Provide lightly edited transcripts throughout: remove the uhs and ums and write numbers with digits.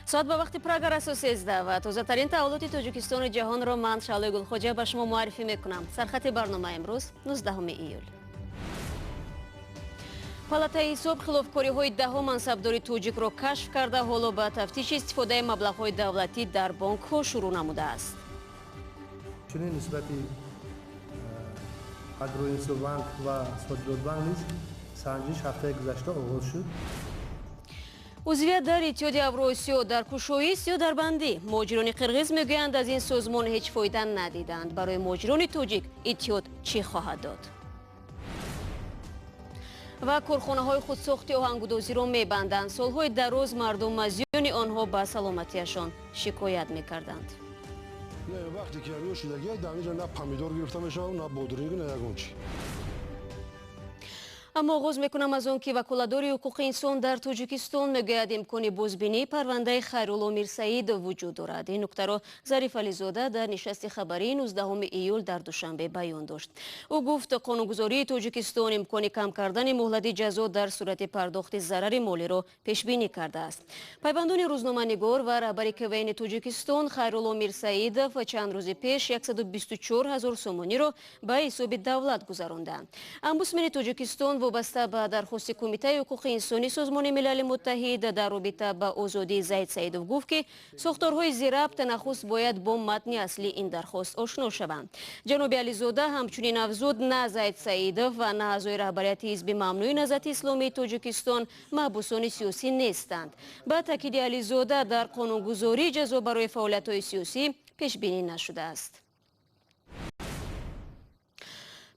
ساعت به وقت پروگرام 13 و تازه‌ترین تحولات تاجیکستان جهان را من شعله گلخوجه به شما معرفی میکنم. سرخط برنامه امروز 19 ایول. پالاتای حساب خلافکاری‌های 10 منصبداری توجیک را کشف کرده، حالا به تفتیش استفاده مبلغ‌های دولتی در بانک‌ها شروع نموده است. چنین نسبتی اگروینسو بانک و صادرات بانک نیز سنجش هفته گذشته آغاز شد. عضویت در اتحاد اوراسیا در کشایی است یا در بندی؟ مهاجران قرغیز میگویند از این سازمان هیچ فایده ندیدند. برای مهاجران تاجیک اتحاد چی خواهد داد؟ و کارخانه‌های خودساختی آهنگودازی را می‌بندند. سال‌های دراز مردم از زیان آنها به سلامتیشان شکایت می‌کردند. نه وقتی که روی شدگی دمیج نه پامیدور گرفته میشه نه بودرینگ نه یگونچی. اما آغاز میکنم از آن که وکالتداری حقوق انسان در تاجیکستان میگوید امکان بازبینی پرونده خیرالله میرسعید وجود دارد. این نکته را ظریف علیزاده در نشست خبری 19 ایول در دوشنبه بیان داشت. او گفت قانونگذاری تاجیکستان امکان کم کردن مهلت جزا در صورت پرداخت ضرر مالی را پیش بینی کرده است. پیوندان روزنامه‌نگار و رهبر کوین تاجیکستان خیرالله میرسعید چند روز پیش 124,000 سومانی را به حساب دولت گذراندند. امبودسمن تاجیکستان وابسته به درخواست کمیته حقوق انسانی سازمان ملل متحد در رابطه با آزادی زید سعیدov گفت که ساختارهای زیرربط نخست باید با متن اصلی این درخواست آشنا شوند. جناب علیزاده همچنین افزود نه زید سعیدov و نه اعضای رهبریت حزب ممنوع نهضت اسلامی تاجیکستان محبوسان سیاسی نیستند. با تاکید علیزاده در قانونگذاری جزا برای فعالیت‌های سیاسی پیش بینی نشده است.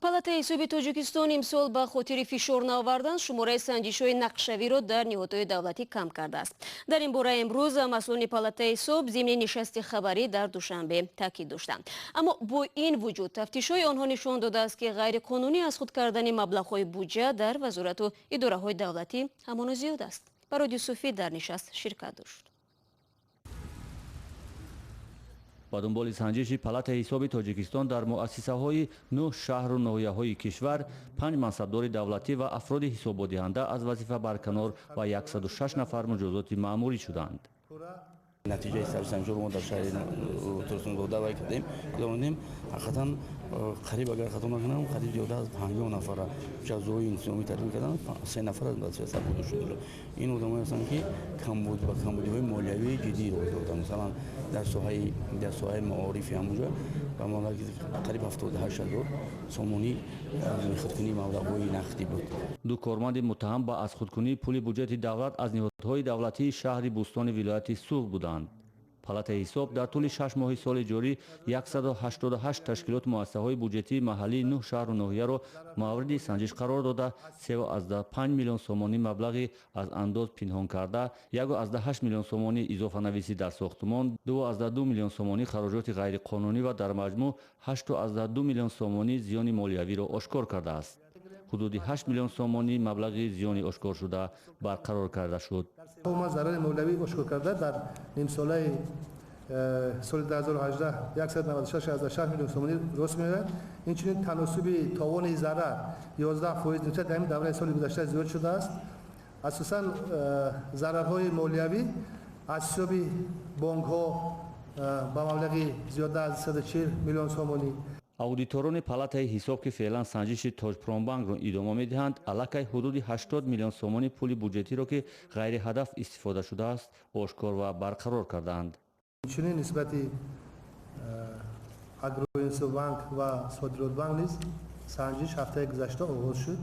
پالاتای حساب تاجیکستان امسال به خاطر فشار نآوردن شماره سنجش‌های نقشه‌ای را در نهادهای دولتی کم کرده است. در این باره امروز مسئولان پالاتای حساب ضمن نشست خبری در دوشنبه تاکید داشتند. اما با این وجود تفتیش‌های آنها نشان داده است که غیر قانونی از خود کردن مبلغ‌های بودجه در وزارت و اداره‌های دولتی همان زیاد است. رادیو صوفی در نشست شرکت داشت. با دنبال سنجش پالاتای حساب تاجیکستان در مؤسسه‌های 9 شهر و ناحیه‌های کشور 5 منصبدار دولتی و افراد حساب‌دهنده از وظیفه برکنار و 106 نفر مجازات مأموری شدند. نتیجه سرسنجی رو ما در شهر ترسون گوده وای کردیم که حقیقتاً قریب اگر خطا نکنم قریب زیاده از 50 نفر جزای انسانی تعیین کردن 3 نفر از وظیفه سربرده شده. این آدمایی هستند که کمبود و کمبودی‌های مالیوی جدی روی دادن. مثلا در ساحه معارفی همونجا و مبلغ قریب 78,000 سومانی از خودکنی مبلغ‌های نقدی بود. دو کارمند متهم با از خودکنی پول بودجه دولت از نهادهای دولتی شهر بوستان ولایت سوق بودند. پالاتای حساب در طول 6 ماه سال جاری 188 تشکیلات مؤسسه‌های بودجتی محلی 9 شهر و ناحیه را مورد سنجش قرار داده 3.5 میلیون سومانی مبلغی از انداز پنهان کرده، 1.8 میلیون سومانی اضافه نویسی در ساختمان، 2.2 میلیون سومانی خراجات غیر قانونی و در مجموع 8.2 میلیون سومانی زیان مالیوی را آشکار کرده است. حدود 8 میلیون سومانی مبلغ زیان آشکار شده برقرار کرده شد. ما ضرر مولوی آشکار کرده در نیم ساله سال 2018 196 میلیون سومانی رسم می‌شود. این چنین تناسب تاوان ضرر 11% نسبت به دوره سال گذشته زیاد شده است. اساساً ضررهای مالیوی از حساب بانک‌ها با مبلغ زیاده از 140 میلیون سومانی. اودیتوران پالاتای حساب که فعلا سنجش تاجپرامبانک را ادامه می‌دهند، علاقه حدود 80 میلیون سومانی پول بودجتی را که غیر هدف استفاده شده است آشکار و برقرار کردند. چنین نسبتی اگروینسو بانک و صادرات بانک نیز سنجش هفته گذشته آغاز شد.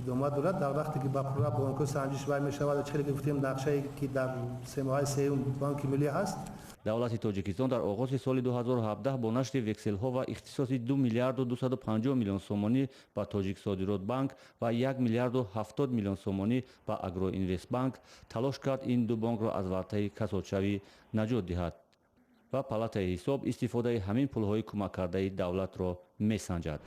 ادامه دارد. در وقتی که با پروژه بانک سنجش برمی می‌شود، چه گفتیم نقشه‌ای که در 3 ماه سوم بانک ملی هست. دولت تاجیکستان در آغاز سال 2017 با نشر وکسل‌ها و اختصاص 2 میلیارد و 250 میلیون سومانی به تاجیک صادرات بانک و 1 میلیارد و 70 میلیون سومانی به اگرو اینوست بانک تلاش کرد این دو بانک را از ورطه کسادشوی نجات دهد و پالاتای حساب استفاده همین پول‌های کمک کرده دولت را می‌سنجد.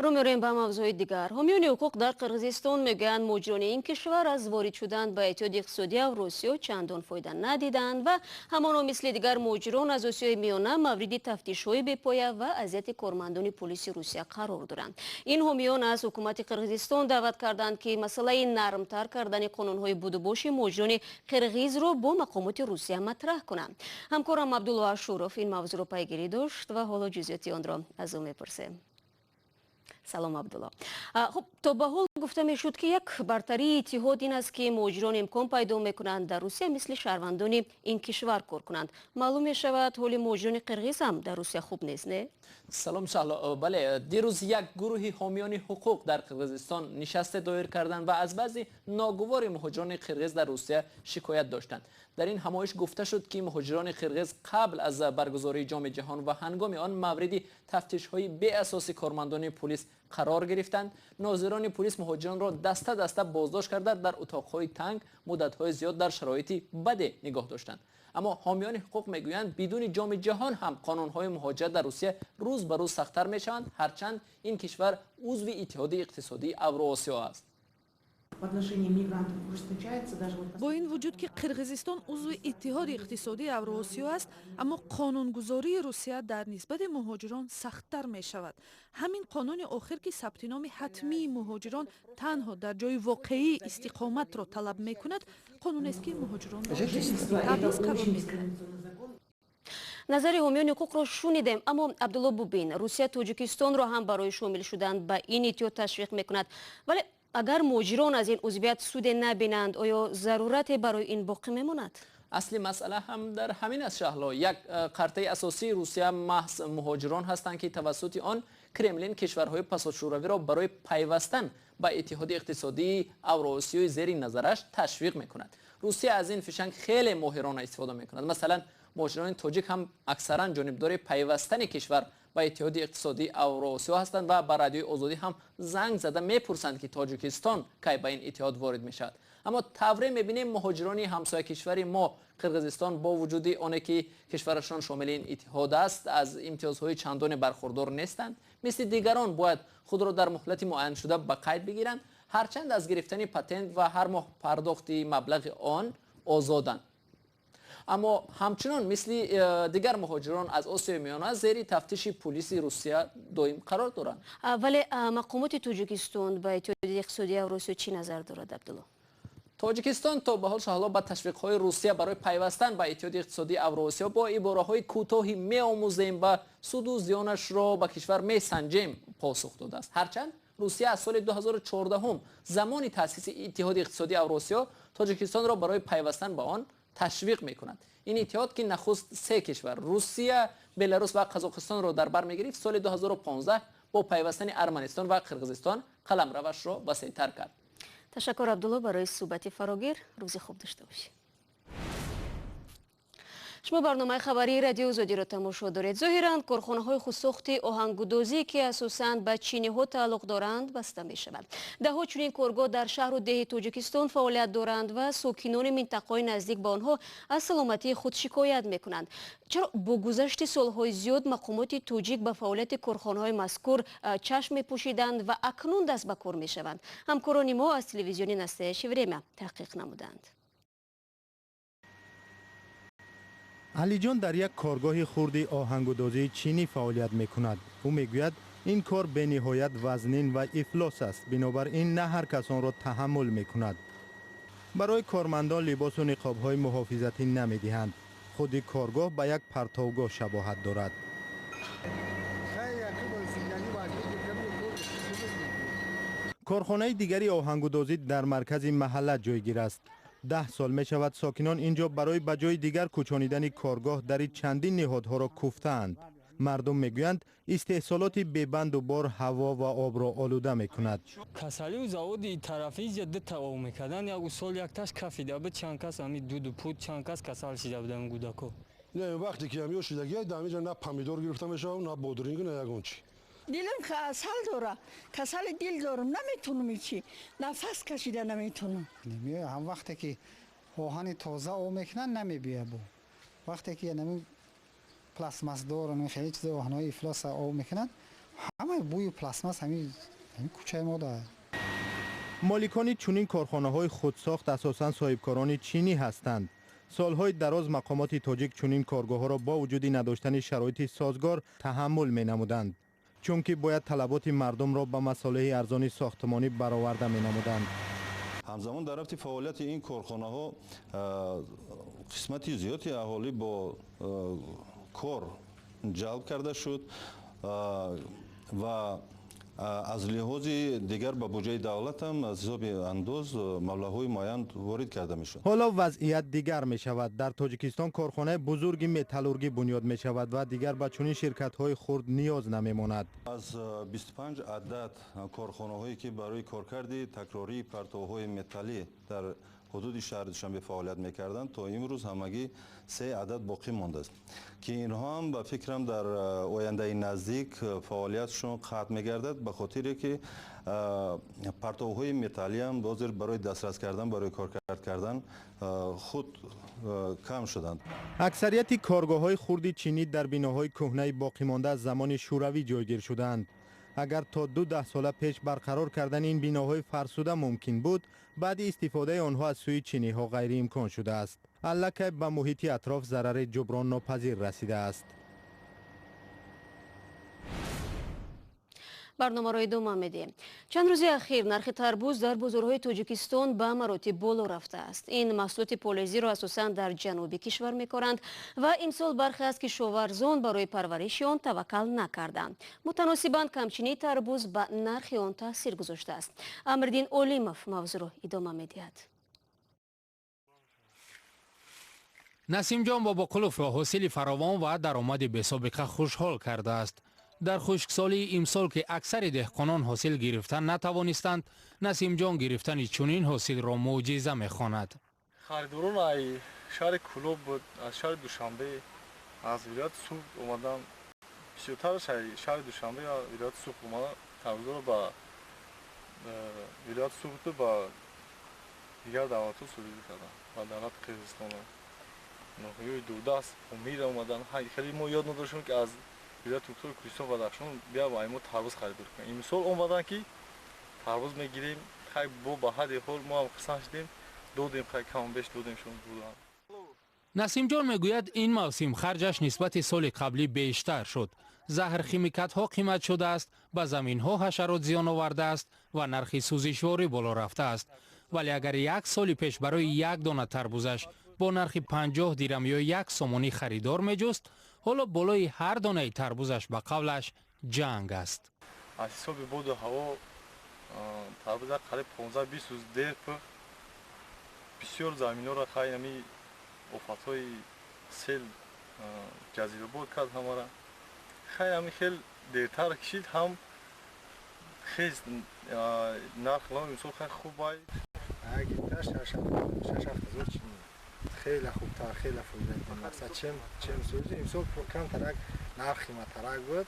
رو می‌ریم به موضوع دیگر. حامیان حقوق در قرقیزستان میگویند مهاجران این کشور از وارد شدن به اتحادیه اقتصادی اوراسیا چندان فایده ندیدند و همان مثل دیگر مهاجران از آسیای میانه مورد تفتیش‌های بی‌پایه و اذیت کارمندان پلیس روسیه قرار دارند. این حامیان از حکومت قرقیزستان دعوت کردند که مسئله نرمتر کردن قانون‌های بود و باش مهاجران قرقیز را با مقامات روسیه مطرح کنند. همکارم عبدالله اشورов این موضوع را پیگیری داشت و حالا جزئیات آن را از او می‌پرسیم. سلام عبدالله. خب تا به حال گفته میشد که یک برتری اتحاد این است که مهاجران امکان پیدا میکنند در روسیه مثل شهروندان این کشور کار کنند. معلوم می شود حال مهاجران قرقیز هم در روسیه خوب نیست، نه؟ سلام شهلا. بله، دیروز یک گروه حامیان حقوق در قرقیزستان نشست دایر کردند و از بعضی ناگوار مهاجران قرقیز در روسیه شکایت داشتند. در این همایش گفته شد که مهاجران قرقیز قبل از برگزاری جام جهان و هنگام آن مورد تفتیش‌های بی اساس کارمندان پلیس قرار گرفتند. ناظران پلیس مهاجران را دسته دسته بازداشت کرده در اتاق‌های تنگ مدت‌های زیاد در شرایطی بد نگاه داشتند. اما حامیان حقوق میگویند بدون جام جهان هم قانون‌های مهاجرت در روسیه روز به روز سخت‌تر میشوند، هرچند این کشور عضو اتحادیه اقتصادی اوراسیا است. با این وجود که قرقیزستان عضو اتحاد اقتصادی اوراسیا است، اما قانونگذاری روسیه در نسبت مهاجران سخت‌تر می شود. همین قانون آخر که ثبت نام حتمی مهاجران تنها در جای واقعی استقامت را طلب می کند، قانون است که مهاجران را تبعیض قرار می دهد. نظر حامیان حقوق را شنیدیم، اما عبدالله ببین، روسیه تاجیکستان را هم برای شامل شدن به این اتحاد تشویق میکند، ولی اگر مهاجران از این عضویت سود نبینند آیا ضرورت برای این باقی میماند؟ اصلی مسئله هم در همین است شهلا. یک قرطه اساسی روسیه محض مهاجران هستند که توسط آن کرملین کشورهای پسات شوروی را برای پیوستن به اتحاد اقتصادی اوراسیای زیر نظرش تشویق میکند. روسیه از این فشنگ خیلی ماهرانه استفاده میکند. مثلا مهاجران تاجیک هم اکثرا جانبدار پیوستن کشور با اتحاد اقتصادی اوراسیا هستند و با رادیوی آزادی هم زنگ زده میپرسند که تاجیکستان کی به این اتحاد وارد میشود. اما تفریح میبینیم مهاجران همسایه کشوری ما قرقیزستان با وجود آنه که کشورشان شامل این اتحاد است از امتیازهای چندان برخوردار نیستند. مثل دیگران باید خود را در مهلت معین شده به قید بگیرند، هرچند از گرفتن پتنت و هر ماه پرداخت مبلغ آن آزادند. اما همچنان مثل دیگر مهاجران از آسیای میانه زیر تفتیش پلیس روسیه دائم قرار دارند. ولی مقامات تاجیکستان با اتحادیه اقتصادی اوراسیا چی نظر دارد عبدالله؟ تاجیکستان تا به حال شهلا با تشویق‌های روسیه برای پیوستن به اتحادیه اقتصادی اوراسیا با عباره‌های کوتاهی می‌آموزیم و سود و زیانش را به کشور می‌سنجیم پاسخ داده است. هرچند روسیه از سال 2014 هم زمان تأسیس اتحادیه اقتصادی اوراسیا تاجیکستان را برای پیوستن به آن تشویق می‌کند. این اتحاد که نخست سه کشور روسیه، بلاروس و قزاقستان را در بر می‌گرفت، سال 2015 با پیوستن ارمنستان و قرقیزستان قلمروش را وسیع‌تر کرد. تشکر عبدالله برای صحبت فراگیر. روز خوب داشته باشید. شما برنامه خبری رادیو آزادی را تماشا دارید. ظاهراً کارخانه‌های خودساخت آهنگودازی که اساساً به چینی‌ها تعلق دارند بسته می‌شوند. ده‌ها چنین کارگاه در شهر و ده تاجیکستان فعالیت دارند و ساکنان منطقه‌های نزدیک به آنها از سلامتی خود شکایت می‌کنند. چرا با گذشت سال‌های زیاد مقامات تاجیک به فعالیت کارخانه‌های مذکور چشم می‌پوشیدند و اکنون دست به کار می‌شوند؟ همکاران ما از تلویزیون نستایش وریما تحقیق نمودند. علی جان در یک کارگاه خرد آهنگودازی چینی فعالیت می‌کند. او میگوید این کار به نهایت وزنین و افلاس است، بنابراین نه هر کس آن را تحمل می‌کند. برای کارمندان لباس و نقاب‌های محافظتی نمی‌دهند. خود کارگاه به یک پرتوگاه شباهت دارد. کارخانه دیگری آهنگودازی در مرکز محله جایگیر است. 10 سال می شود ساکنان اینجا برای به جای دیگر کوچانیدن کارگاه در چندین نهادها را کوفته‌اند. مردم میگویند استحصالات ببند و بار هوا و آب را آلوده می کند. کسالی و زاود طرفی جدی تمام میکردن یک سال یک تاش کافی بود چند کس همی دود پود چند کس کسال شده بودن گوداکو. نه وقتی که همیو شدگی دمیجا نه پامیدور گرفته میشه نه بودرینگ نه یگونچی. دیلم کسال داره، کسال دیل دارم نمیتونم چی، نفس کشیده نمیتونم. نمیه هم وقتی که آهن تازه آب میکنن نمیبیه بو. وقتی که نمی پلاستماس دارن خیلی چیز آهنای افلاس آب میکنن همه بوی پلاستماس همین کوچه ما داره. مالکان چنین کارخانه‌های خودساخت اساساً صاحبکاران چینی هستند. سالهای دراز مقامات تاجیک چنین کارگاه‌ها را با وجود نداشتن شرایط سازگار تحمل می‌نمودند، چون که باید طلبات مردم را به مصالح ارزان ساختمانی برآورده می‌نمودند. همزمان در رابطه فعالیت این کارخانه‌ها قسمتی زیادی اهالی با کار جلب کرده شد و از لحاظ دیگر به بودجه دولت هم از حساب انداز مبلغ‌های معین وارد کرده میشد. حالا وضعیت دیگر می شود. در تاجیکستان کارخانه بزرگی متالورژی بنیاد می شود و دیگر به چنین شرکت‌های خرد نیاز نمی ماند. از 25 عدد کارخانه‌هایی که برای کارکرد تکراری پرتوهای متالی در حدود شهر دوشنبه فعالیت میکردند تا امروز همگی 3 عدد باقی مانده است که اینها هم به فکرم در آینده نزدیک فعالیتشون قطع میگردد، به خاطری که پرتوهای متالی هم برای دسترس کردن برای کارکرد کردن خود کم شدند. اکثریت کارگاه‌های خرد چینی در بناهای کهنه باقی مانده از زمان شوروی جایگیر شدند. اگر تا 2 سال پیش برقرار کردن این بناهای فرسوده ممکن بود، بعد استفاده آنها از سوی چینی ها غیر امکان شده است. البته به محیط اطراف ضرر جبران ناپذیر رسیده است. برنامه را ادامه میدیم. چند روز اخیر نرخ تربوز در بازارهای تاجیکستان به مراتب بالا رفته است. این محصولات پالایزی را اساساً در جنوب کشور می‌کارند و این سال برخی از کشاورزان برای پرورش آن توکل نکردند. متناسباً کمچینی تربوز به نرخ آن تاثیر گذاشته است. امردین اولیموف موضوع را ادامه می‌دهد. نسیم جان با بقلوف حاصل فراوان و درآمد بی‌سابقه خوشحال کرده است. در خشکسالی امسال که اکثر دهقانان حاصل گرفتن نتوانستند، نسیم جان گرفتن چنین حاصل را معجزه می‌خواند. خریداران ای شهر کلوب بود، از شهر دوشنبه از ولایت سوق اومدن، بیشتر شهر دوشنبه یا ولایت سوق اومدن تربوز را با ولایت سوق تو با دیگر دعوت‌ها سوریده کردن و دولت قرقیزستان ناحیه دوردست امید اومدن. خیلی ما یاد نداشتیم که از ولایت دکتر کریستوف بدخشان بیا با ما تربوز خریدار کنیم. امسال اومدن که تربوز میگیریم، خیلی با حد حال ما هم قسم شدیم، دودیم خیلی کم بیش دودیم شون بودن. نسیم جان میگوید این موسم خرجش نسبت سال قبلی بیشتر شد. زهر خیمیکات ها قیمت شده است، به زمین ها حشرات زیان آورده است و نرخ سوزشواری بالا رفته است. ولی اگر 1 سال پیش برای 1 دانه تربوزش با نرخ 50 درم یا 1 سومانی خریدار میجست، حالا بالای هر دانه تربوزش به قولش جنگ است. از حساب بود و هوا تربوز قریب 15-20 روز دیر پر بسیار زمین‌ها را خیلی همی آفت‌های سیل جزیره بود کرد همه را خیلی همی خیلی دیرتر کشید، هم خیلی نرخ لام امسال خیلی خوب باید. اگه تاش 6,000 چینی خیلی خوبتر، خیلی فایده داره. مثلا چم سوزی امسال کم ترک نرخ قیمت ترک بود،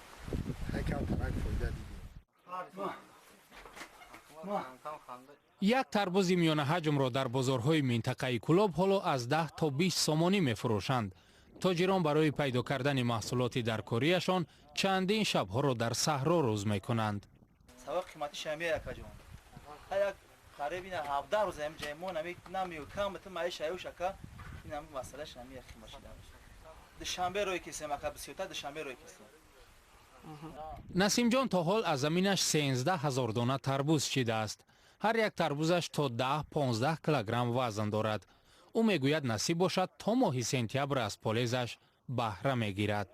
خیلی کم ترک فایده دیدیم. یک تربوز میانه حجم را در بازارهای منطقه کلوب حالا از 10 تا 20 سومانی میفروشند. تاجران برای پیدا کردن محصولات درکاریشان چندین شبها را در صحرا روز میکنند. سبب قیمت شامیه یک جان. هر یک قریب 17 روز هم جایمون نمیو کم تو معیش ایو شکا این هم مسئله شامیه قیمت شده. دوشنبه روی کیسه مکا بسیوتا دوشنبه روی کیسه. نسیم جان تا حال از زمینش 13,000 دانه تربوز چیده است. هر یک تربوزش تا 10-15 کیلوگرم وزن دارد. او میگوید نصیب باشد تا ماه سپتامبر از پالیزش بهره میگیرد.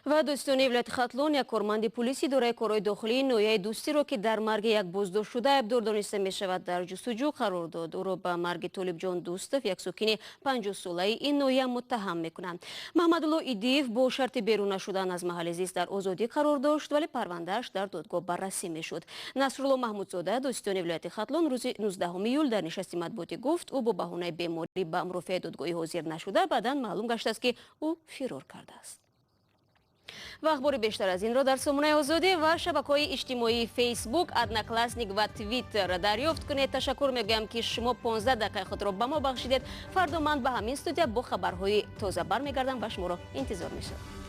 و دوستان ولایت خاتلون یک کارمند پلیس اداره کارهای داخلی نویای دوستی را که در مرگ یک بازداشت شده ابدار دانسته می شود در جستجو قرار داد. او را به مرگ طالب جان دوستف یک ساکن 50 ساله این نویه متهم میکنند. محمدالله ایدیف با شرط بیرون نشدن از محل زیست در آزادی قرار داشت ولی پروندهش در دادگاه بررسی میشد. نصرالله محمودزاده دوستان ولایت خاتلون روز 19 ایول در نشست مطبوعاتی گفت او با بهانه بیماری به امروفه دادگاهی حاضر نشده، بعداً معلوم گشته است که او فرار کرده است. و اخبار بیشتر از این را در سامانه آزادی و شبکه‌های اجتماعی فیسبوک، ادناکلاسنیک و توییتر دریافت کنید. تشکر میگم که شما 15 دقیقه خود را به ما بخشیدید. فردا من به همین استودیو با خبرهای تازه برمیگردم و شما را انتظار میشم.